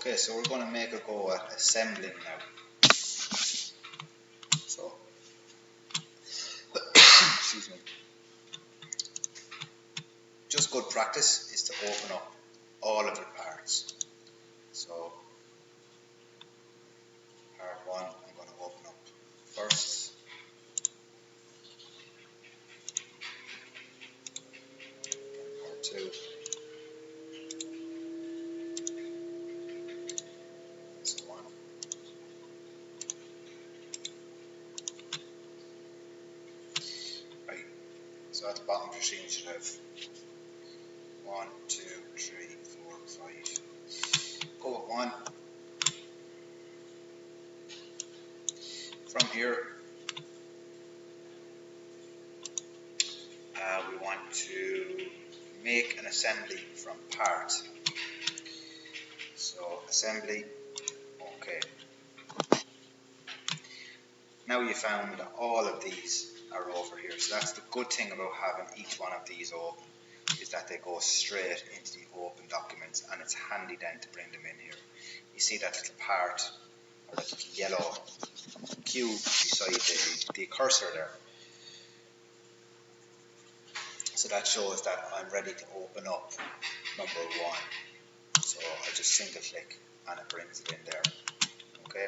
Okay, so we're going to make a go at assembling now. So, excuse me. Just good practice is to open up all of your parts. So, part 1, I'm going to open up first. Part 2. So on. Right. So at the bottom of your machine you should have 1, 2, 3, 4, 5. Go with 1. From here, we want to make an assembly from part. So assembly, okay. Now you found that all of these are over here. So that's the good thing about having each one of these open, is that they go straight into the open documents, and it's handy then to bring them in here. You see that little part, or that little yellow cube beside the cursor there. So that shows that I'm ready to open up number 1. So I just single click and it brings it in there. Okay.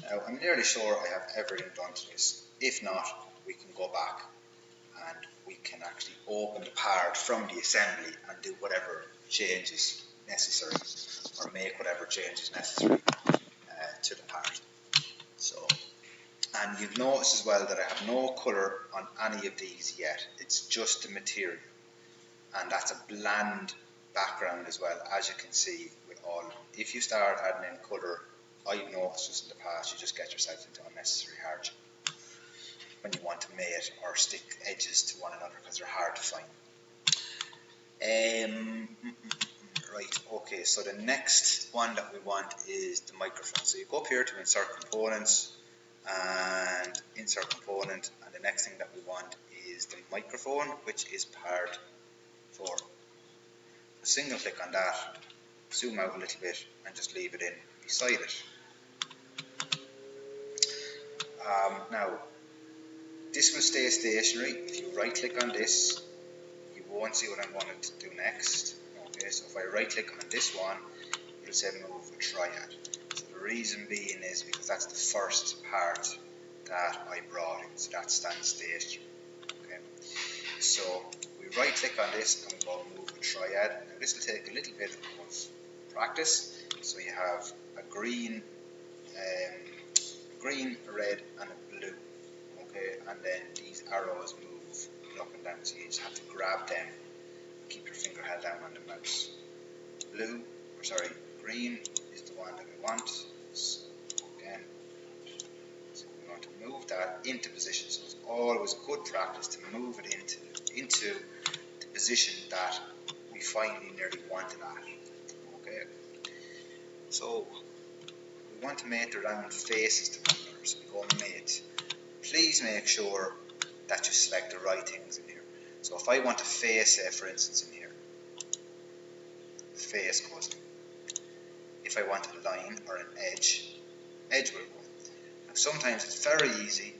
Now I'm nearly sure I have everything done to this. If not, we can go back and we can actually open the part from the assembly and do whatever changes necessary, or make whatever changes necessary to the part. So, and you've noticed as well that I have no colour on any of these yet. It's just the material, and that's a bland background as well, as you can see with all of them. If you start adding in colour, I've noticed just in the past, you just get yourself into unnecessary hardship when you want to mate or stick edges to one another, because they're hard to find. Right, okay, so the next one that we want is the microphone. So you go up here to insert components and insert component, and the next thing that we want is the microphone, which is part 4. Single click on that, zoom out a little bit and just leave it in beside it. Now, this will stay stationary. If you right click on this, you won't see what I'm going to do next. Okay, so if I right click on this one, it'll say move with triad. So the reason being is because that's the first part that I brought in, so that stands stationary. Okay, so we right click on this and we go move with triad. Now this will take a little bit of practice. So you have a green, a red and a blue. Okay, and then these arrows move up and down, so you just have to grab them. Keep your finger held down on the mouse. Green is the one that we want. So again, so we want to move that into position. So it's always a good practice to move it into the position that we finally nearly wanted at. Okay. So we want to mate the round faces to one another. So we go mate. Please make sure that you select the right things in here. So if I want a face, say for instance in here, the face goes in. If I want a line or an edge will go. Now sometimes it's very easy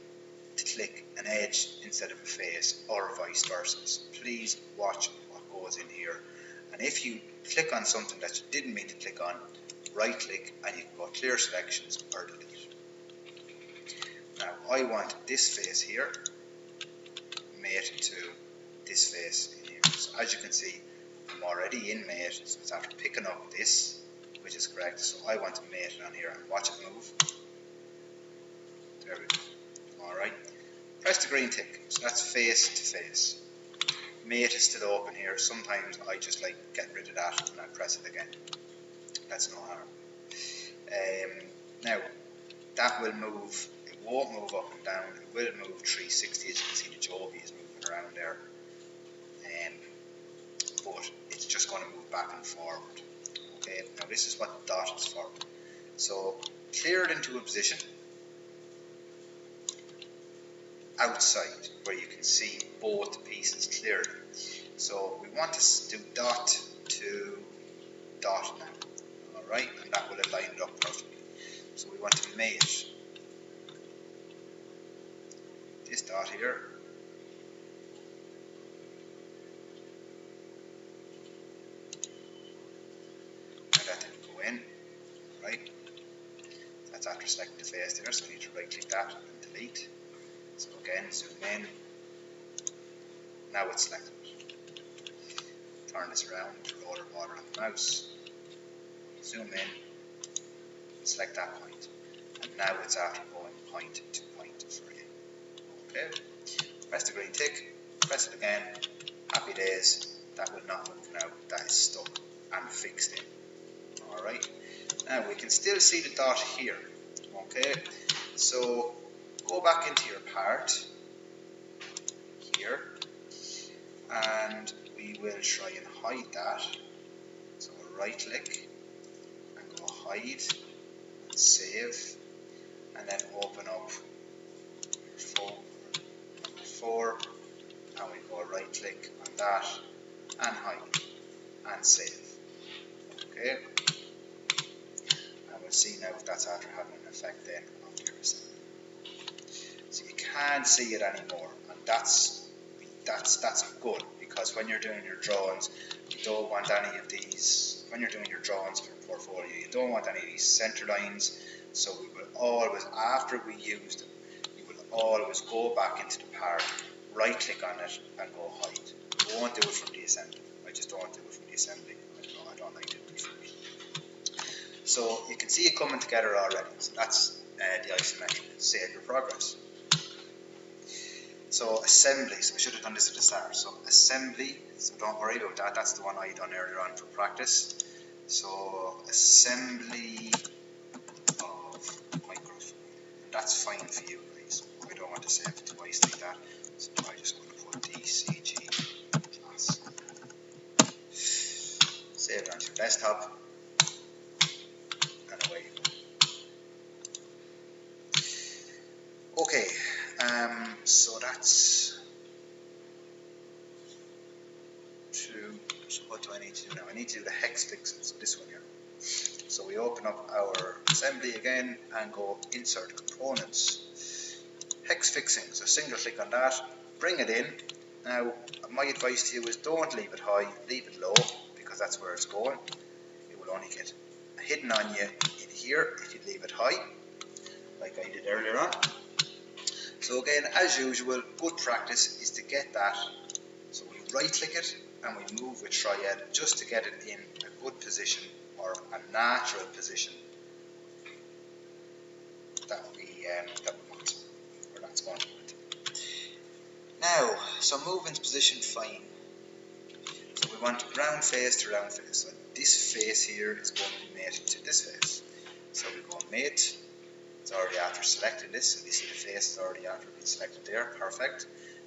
to click an edge instead of a face, or vice versa. So please watch what goes in here. And if you click on something that you didn't mean to click on, right click and you can go clear selections or delete. Now I want this face here mated to this face in here. So as you can see, I'm already in mate, so it's after picking up this, which is correct. So I want to mate it on here and watch it move. There we go. Alright. Press the green tick. So that's face to face. Mate is still open here. Sometimes I just like getting rid of that and I press it again. That's no harm. Now that will move. It won't move up and down. It will move 360. As you can see, the Joby is moving around there. But it's just going to move back and forward. Okay. Now this is what the dot is for. So clear it into a position outside where you can see both pieces clearly. So we want to do dot to dot now. Alright, and that will align it up perfectly. So we want to mate this dot here and that didn't go in, right? That's after selecting the face there, so I need to right click that and delete. So again, zoom in. Now it's selected. Turn this around, roll the border on the mouse, zoom in, select that point, and now it's after going point to point for you. Okay, press the green tick, press it again, happy days, that will not move now, that is stuck and fixed in. Alright, now we can still see the dot here. Okay, so go back into your part here, and we will try and hide that. So right click and go hide and save, and then open up your phone number 4, and we go right click on that and hide and save. Okay, and we'll see now if that's after having an effect then on your assembly. So you can't see it anymore, and that's good, because when you're doing your drawings, you don't want any of these. When you're doing your drawings for portfolio, you don't want any of these center lines. So we will always, after we use them, you will always go back into the part, right click on it, and go hide. You won't do it from the assembly. I just don't do it from the assembly. I don't know. I don't like doing it from it. So you can see it coming together already. So that's the isometric. Save your progress. So assembly, so we should have done this at the start. So assembly, so don't worry about that, that's the one I done earlier on for practice. So assembly of microphone, that's fine for you guys. I don't want to save it twice like that, so I just want to put DCG class. Save it onto your desktop, and away you go. Okay, so that's so what do I need to do now? I need to do the hex fixing, so this one here. So we open up our assembly again and go insert components, hex fixing, so single click on that, bring it in. Now my advice to you is don't leave it high, leave it low, because that's where it's going. It will only get hidden on you in here if you leave it high, like I did earlier on. So again, as usual, good practice is to get that. So we right click it and we move with triad just to get it in a good position, or a natural position that we want, or that's going to want. Now, so move into position fine. So we want round face to round face. So this face here is going to be mated to this face. So we go mate. It's already after selecting this, so you see the face is already after being selected there. Perfect.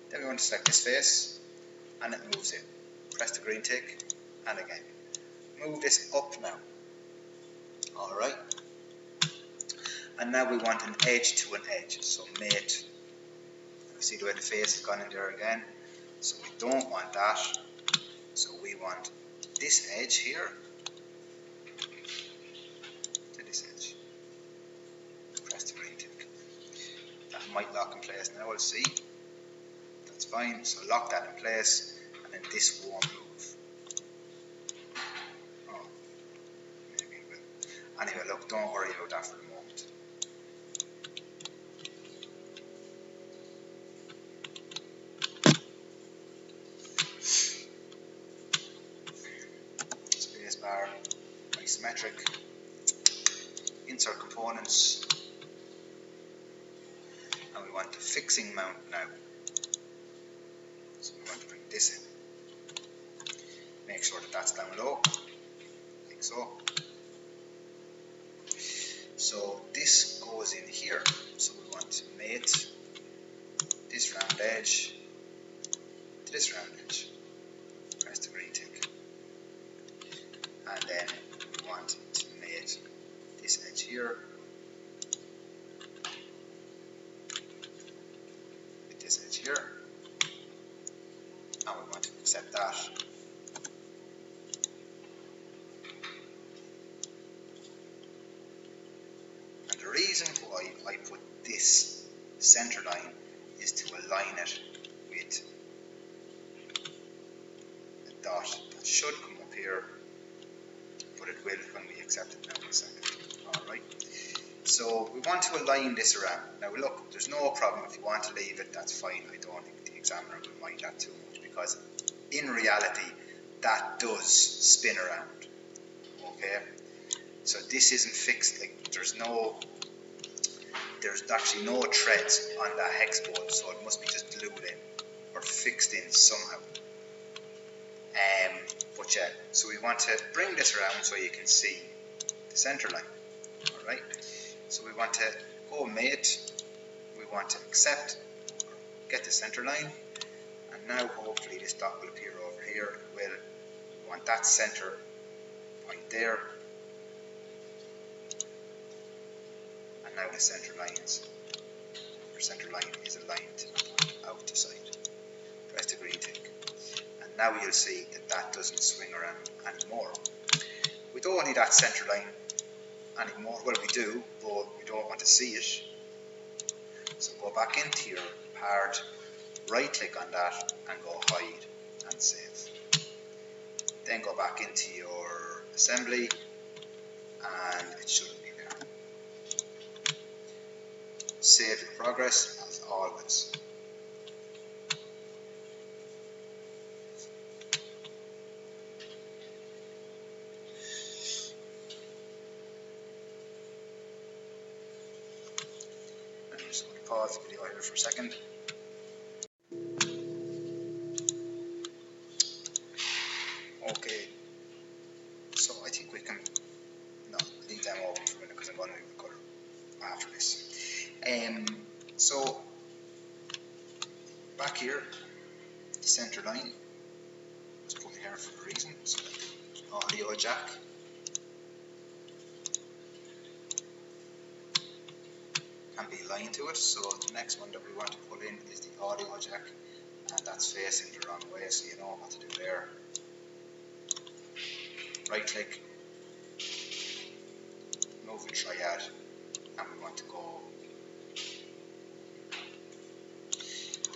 Then we want to select this face, and it moves in. Press the green tick, and again. Move this up now. Alright. And now we want an edge to an edge. So mate. See the way the face has gone in there again. So we don't want that. So we want this edge here to this edge. Press the green tick. That might lock in place now, we'll see. That's fine. So lock that in place, and then this won't move. Oh, maybe it will. Anyway, look, don't worry about that for the moment. Spacebar, isometric, insert components, and we want the fixing mount now. So we want to bring this in. Make sure that that's down low, like so. So this goes in here. So we want to mate this round edge to this round edge. Press the green tick. And then we want to mate this edge here with this edge here. And we want to accept that. reason why I put this center line is to align it with a dot that should come up here, but it will when we accept it now in a second. Alright, so we want to align this around. Now look, there's no problem if you want to leave it, that's fine. I don't think the examiner will mind that too much, because in reality that does spin around. Okay, so this isn't fixed, like there's actually no threads on that hex bolt, so it must be just glued in or fixed in somehow. But yeah, so we want to bring this around so you can see the center line. Alright, so we want to go mate, we want to accept, get the center line, and now hopefully this dot will appear over here. It will. We want that center point there, and now the center line is aligned out to side. Press the green tick, and now you'll see that that doesn't swing around anymore. We don't need that center line anymore. Well, we do, but we don't want to see it. So go back into your part, right click on that and go hide and save. Then go back into your assembly and it shouldn't be there. Save your progress as always. I'm just going to pause the video here for a second. Okay, so I think we can leave them open for a minute because I'm going to record after this. So back here, the center line was put here for a reason. So the audio jack. Can be aligned to it. So the next one that we want to put in is the audio jack, and that's facing the wrong way, so you know what to do there. Right click, move a triad, and we want to go.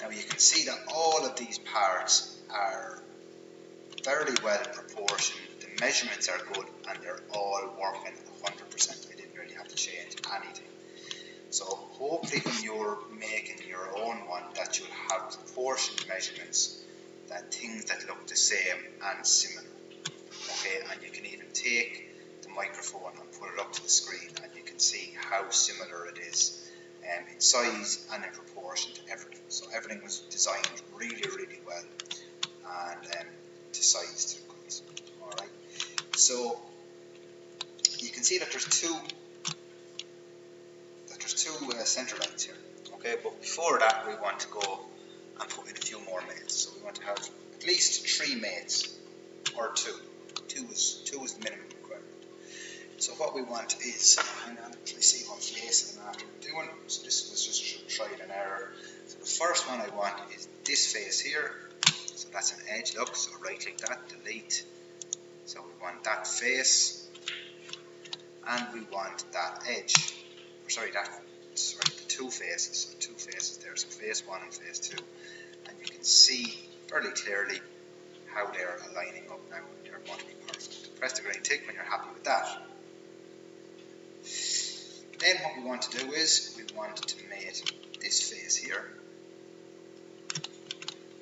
Now you can see that all of these parts are fairly well proportioned, the measurements are good, and they're all working 100%. I didn't really have to change anything. So hopefully when you're making your own one that you'll have proportioned measurements, that things that look the same and similar. Okay, and you can even take the microphone and put it up to the screen and you can see how similar it is in size and in proportion to everything. So everything was designed really, really well and to size to the goods. Alright, so you can see that there's two center lines here. Okay, but before that we want to go and put in a few more mates. So we want to have at least 3 mates or 2. Two is the minimum requirement. So what we want is, hang on, let's see what face I'm after doing. So this was just trial and error. So the first one I want is this face here. So that's an edge, look, so right click that, delete. So we want that face, and we want that edge, the 2 faces, so 2 faces there, so face 1 and face 2, and you can see fairly clearly how they're aligning up now. They're going to be perfect. Press the green tick when you're happy with that. Then what we want to do is we want to mate this face here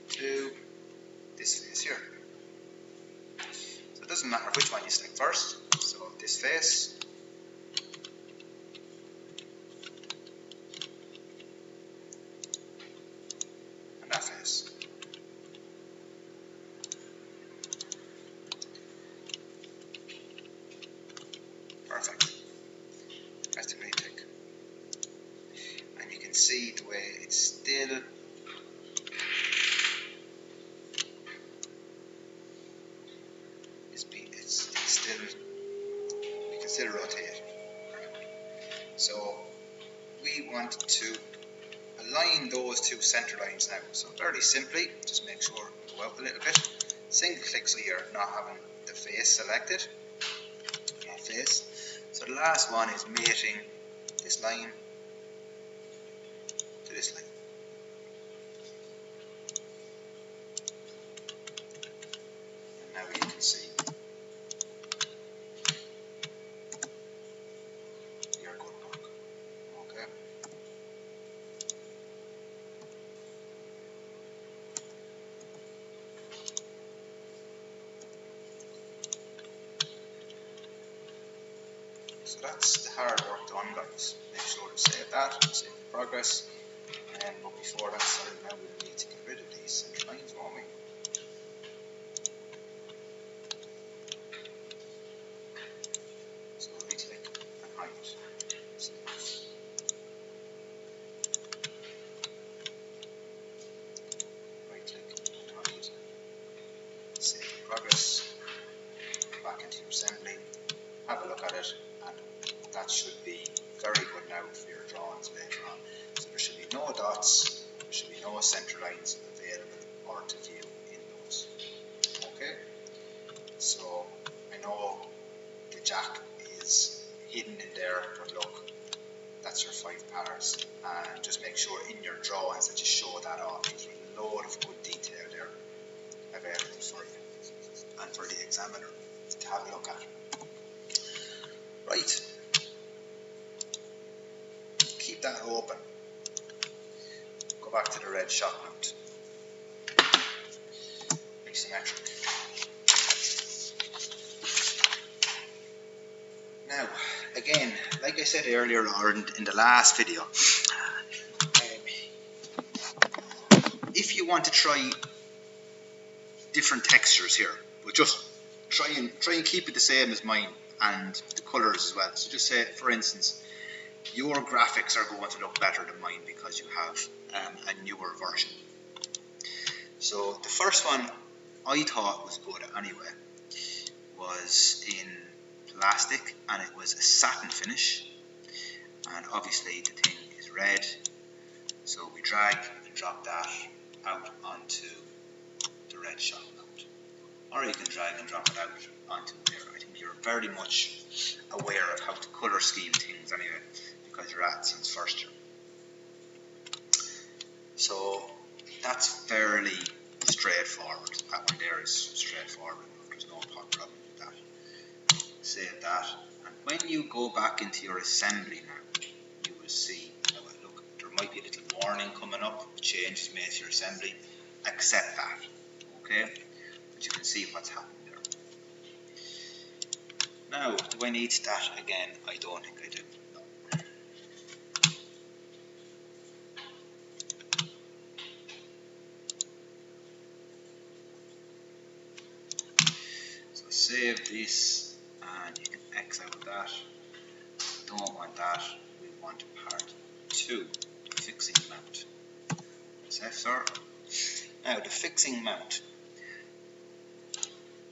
to this face here. So it doesn't matter which one you select first. So this face, and that face. Perfect. Press the green tick. And you can see the way it's still we can still rotate. So we want to align those 2 center lines now. So very simply, just make sure you go out a little bit. Single click so you're not having the face selected. Face. So the last one is mating this line to this line. And now you can see your good work. Okay. So that's the hard work done, guys. Make sure to save that, save the progress. But before that's started, now we'll need to get rid of these center lines, won't we? So we'll right click and hide. Save. Right click and hide. Save the progress. Back into your assembly. Have a look at it, and that should be very good now for your drawings later on. So there should be no dots, there should be no center lines available or to view in those. Okay, so I know the jack is hidden in there, but look, that's your 5 parts, and just make sure in your drawings that you show that off. There's a load of good detail there available for you and for the examiner to have a look at. Right, keep that open. Go back to the red shock mount. Asymmetric. Now, again, like I said earlier or in the last video, if you want to try different textures here, but just try and keep it the same as mine and the colours as well. So just say, for instance, your graphics are going to look better than mine because you have a newer version. So the first one I thought was good anyway was in plastic, and it was a satin finish, and obviously the thing is red, so we drag and drop that out onto the red shock mount, or you can drag and drop it out onto there. I think you're very much aware of how to colour scheme things anyway, because you're at since first year. So that's fairly straightforward. That one there is straightforward. There's no problem with that. Save that, and when you go back into your assembly now, you will see, look, there might be a little warning coming up, changes made to your assembly. Accept that, okay? But you can see what's happening there. Now, do I need that again? I don't think I do. No. So save this, and you can X out of that. Don't want that. We want part 2, the fixing mount. Press F, sir. Now the fixing mount.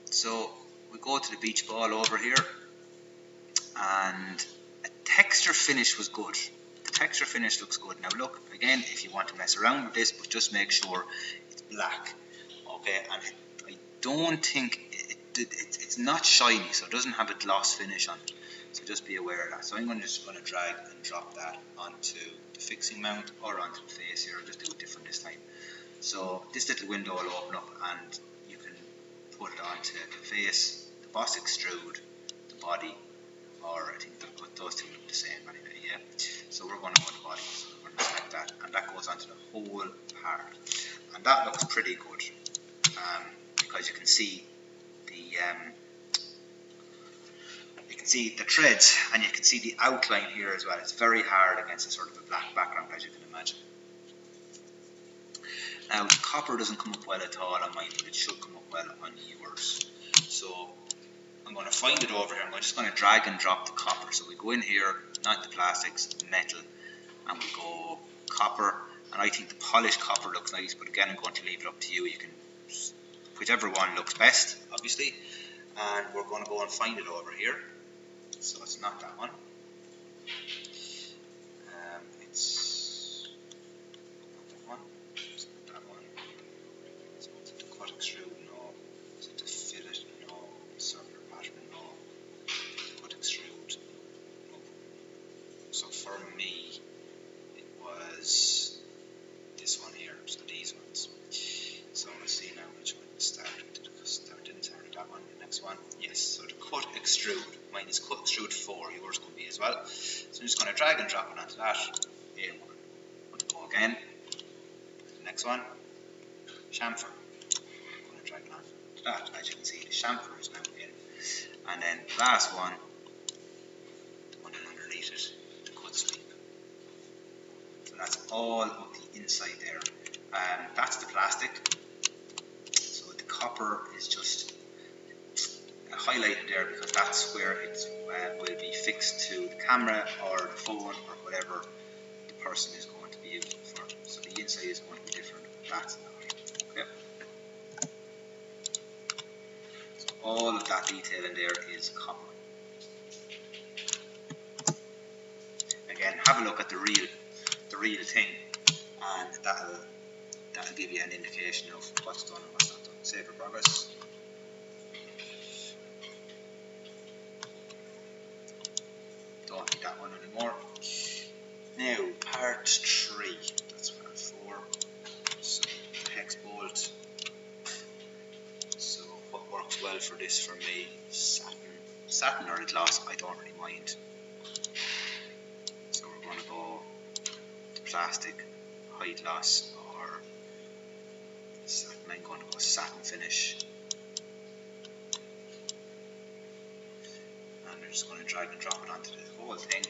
So we go to the beach ball over here, and a texture finish was good. The texture finish looks good. Now look, again, if you want to mess around with this, but just make sure it's black. Okay, and I don't think it's not shiny, so it doesn't have a gloss finish on it. So just be aware of that. So I'm just going to drag and drop that onto the fixing mount or onto the face here. I'll just do it different this time. So this little window will open up, and you can put it onto the face, the boss extrude, the body, or I think those two look the same anyway, yeah. So we're going to go to the body, so we're going to select that, and that goes onto the whole part. And that looks pretty good, because you can see the threads, and you can see the outline here as well. It's very hard against a sort of a black background, as you can imagine. Now the copper doesn't come up well at all on mine, but it should come up well on yours. So I'm going to find it over here. I'm just going to drag and drop the copper. So we go in here, not the plastics, metal, and we go copper. And I think the polished copper looks nice, but again, I'm going to leave it up to you. You can, whichever one looks best, obviously. And we're going to go and find it over here. So it's not that one. It's not that one. It's not that one. So is it the cut extrude? No. Is it the fillet? No. Circular pattern? No. Cut extrude? No. So for cut extrude. Mine is cut extrude 4, yours could be as well. So I'm just going to drag and drop it onto that. A1. Go again. Next one, chamfer. I'm going to drag it onto that. As you can see, the chamfer is now in. And then last one, and underneath it, the cut sweep. So that's all of the inside there. That's the plastic. So the copper is just highlighted there because that's where it will be fixed to the camera or the phone or whatever the person is going to be using it for. So the inside is going to be different. That's not. Okay. So all of that detail in there is copper. Again, have a look at the real thing, and that'll give you an indication of what's done and what's not done. Save for progress. Don't need that one anymore. Now, part 3. That's part 4. So, the hex bolt. So, what works well for this for me? Satin or a gloss, I don't really mind. So, we're going to go to plastic, high gloss, or satin. I'm going to go satin finish. Just going to drag and drop it onto the whole thing,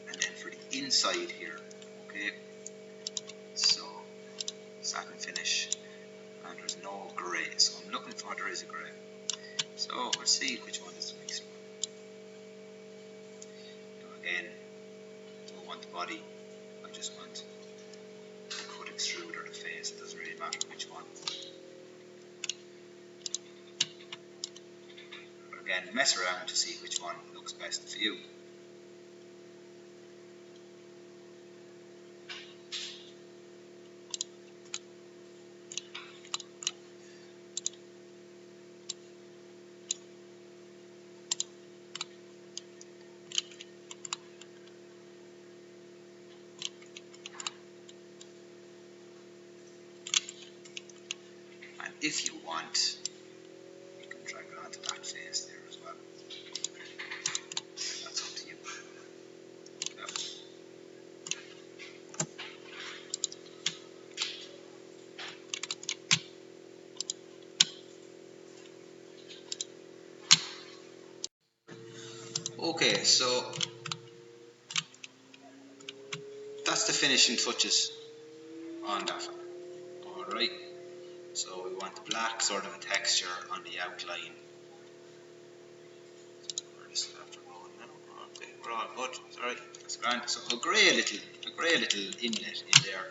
and then for the inside here, okay, so satin finish, and there's no grey, so I'm looking for there is a grey, so we'll see which one is the next one. Now again, don't want the body, I just want the cut extrude or the face, it doesn't really matter which one. Again, mess around to see which one looks best for you. And if you want, you can drag it onto that face there as well. That's up to you. Okay, so that's the finishing touches on that. Alright, so we want the black sort of a texture on the outline. Okay, we're all good. Sorry, that's grand. So a grey little inlet in there.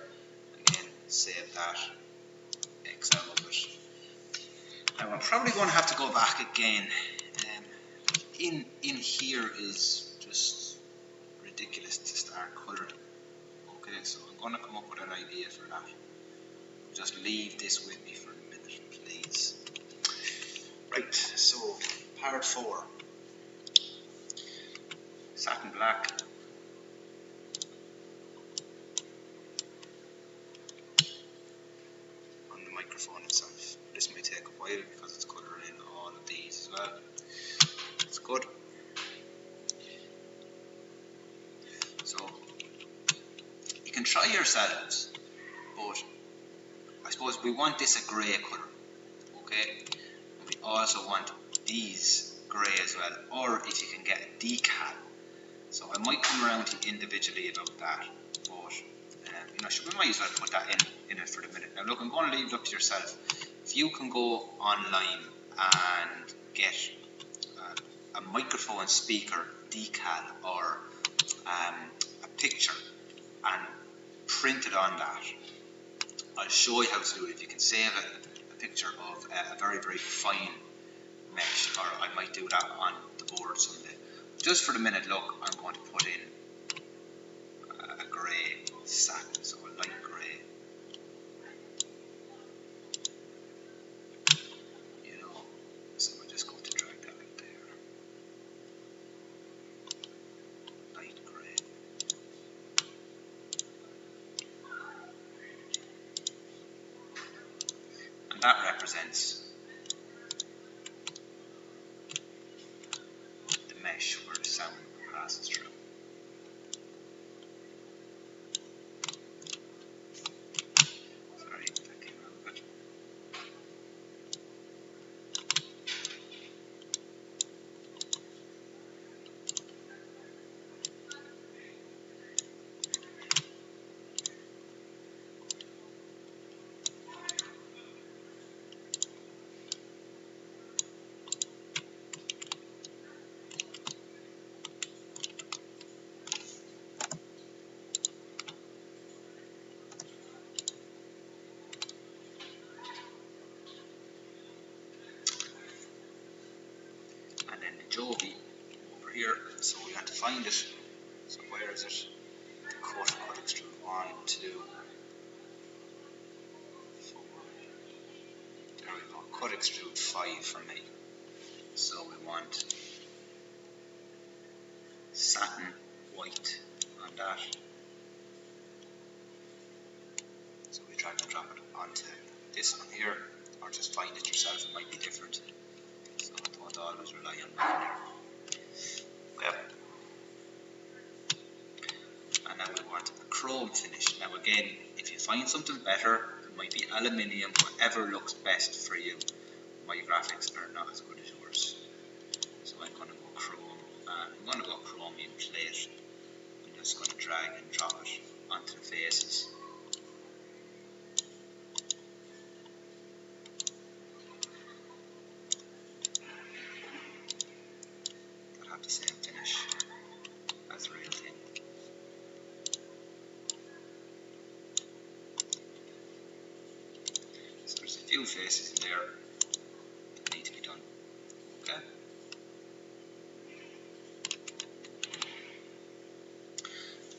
Again, save that. X out of it. Now I'm probably going to have to go back again. In here is just ridiculous to start colouring. Okay, so I'm going to come up with an idea for that. Just leave this with me for a minute, please. Right, so part 4. Satin black. On the microphone itself. This may take a while because it's colouring in all of these as well. It's good. So you can try yourselves, but I suppose we want this a grey colour, okay? And we also want these grey as well, or if you can get a decal. So I might come around to you individually about that, but you know, we might as well put that in it for the minute. Now look, I'm going to leave it up to yourself. If you can go online and get a microphone speaker decal or a picture and print it on that, I'll show you how to do it. If you can save a picture of a very, very fine mesh, or I might do that on the board someday. Just for the minute, look, I'm going to put in a grey satin, so a light grey. You know, so I'm just going to drag that out there. Light grey. And that represents mesh where the sound passes through. Sorry, that came out of it. And then the Joby over here, so we have to find it. So where is it? The cut extrude 1, 2, 4. There we go. Cut extrude 5 for me. So we want satin white on that. So we drag and drop it onto this one here, or just find it yourself, it might be different. So don't always rely on mine there. Okay. And now we want a chrome finish. Now again, if you find something better, it might be aluminium, whatever looks best for you. My graphics are not as good as yours. So I'm going to go chrome, and I'm going to go chromium plate. I'm just going to drag and drop it onto the faces. That have the same finish as the real thing. So there's a few faces in there that need to be done. Okay.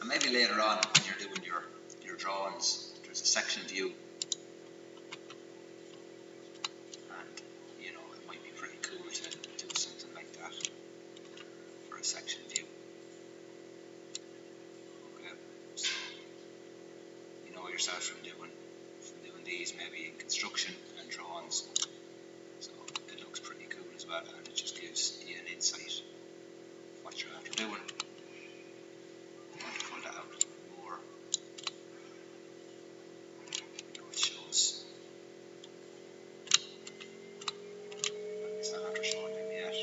And maybe later on when you're doing your drawings, there's a section view. And you know, it might be pretty cool to do something like that for a section view. Okay. So you know yourself from doing these maybe in construction and drawings. So it looks pretty cool as well, and it just gives you an insight of what you're after doing. I want to pull that out a little more. You know, it shows. It's not after showing them yet.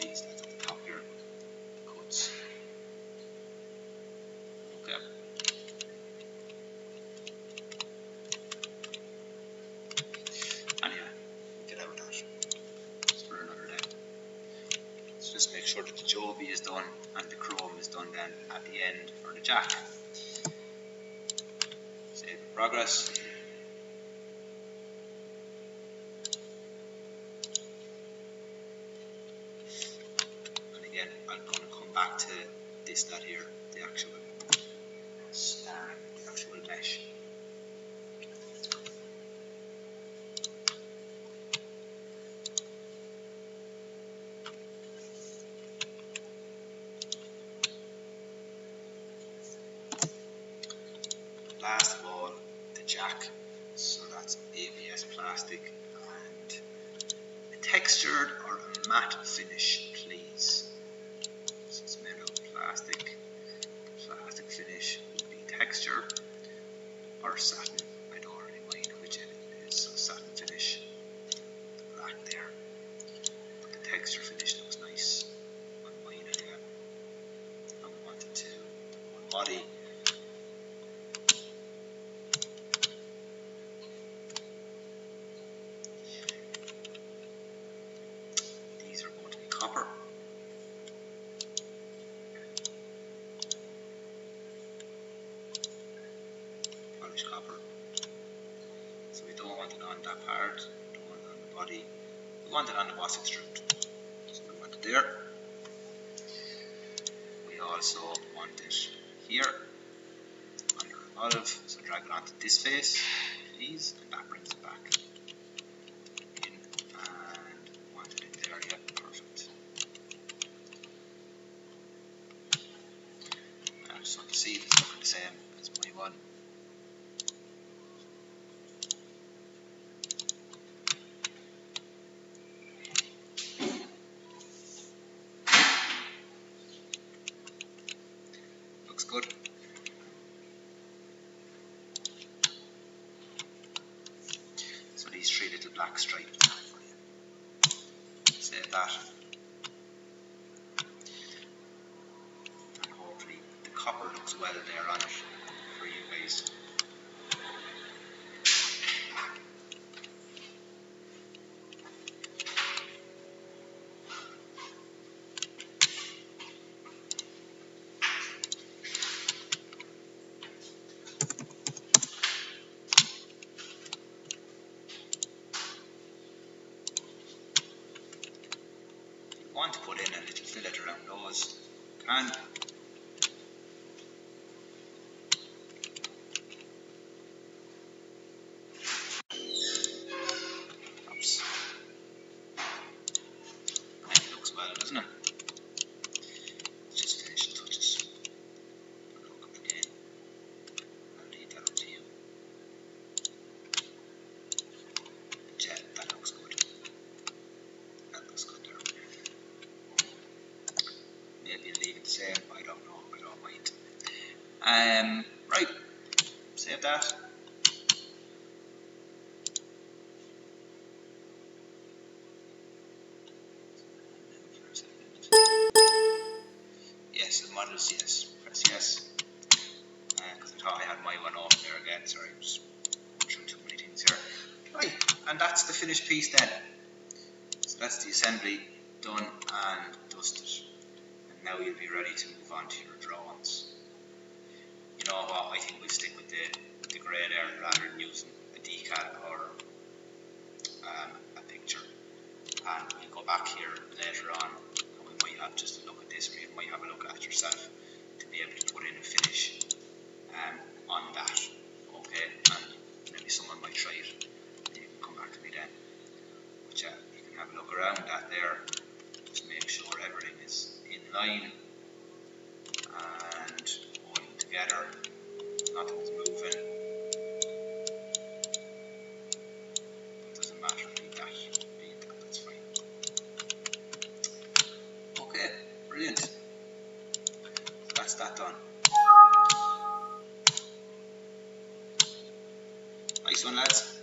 These, that's at the top here. Cuts. Okay. Anyway, get out of that. It's for another day. So just make sure that the Joby is done and the chrome is done then at the end for the jack. Save in progress. And again, I'm going to come back to this that here, the actual mesh. Last of all, the jack. So that's ABS plastic and a textured or a matte finish, please. So it's made of plastic. Plastic finish would be texture or satin. I don't really mind which it is. So satin finish, the black there. But the texture finish looks nice on mine again. I wanted to the whole body. These are going to be copper. Polished copper. So we don't want it on that part, we don't want it on the body, we want it on the boss extrude. So we want it there. We also want it here under an olive, so drag it onto this face, please, and that brings it back in, and want it in there, yeah, perfect. And I just want to see if it's looking the same as my one. good. So these 3 little black stripes. Save that. And hopefully the copper looks well there on it for you guys. Want to put in a little fillet around those, can. Oops. It looks well, doesn't it? Just finishing touches. Look again. I'll leave that up to you. Yeah, that looks good. That looks good there. Maybe leave it the same. I don't know. I don't mind. Right. Save that. Yes, the models, yes. Press yes. Because I thought I had my one off there again. Sorry, I'm just going through too many things here. Right, and that's the finished piece then. So that's the assembly done and dusted. And now you'll be ready to move on to your drawings. You know what, I think we'll stick with the grey there rather than using a decal or a picture. And we'll go back here later on and we might have just a look at this, or you might have a look at yourself to be able to put in a finish on that. Okay, and maybe someone might try it and you can come back to me then. But yeah, you can have a look around that there, just make sure everything is in line and holding together, nothing's moving. It doesn't matter, leave that, that's fine. Okay, brilliant. So that's that done. Nice one, lads.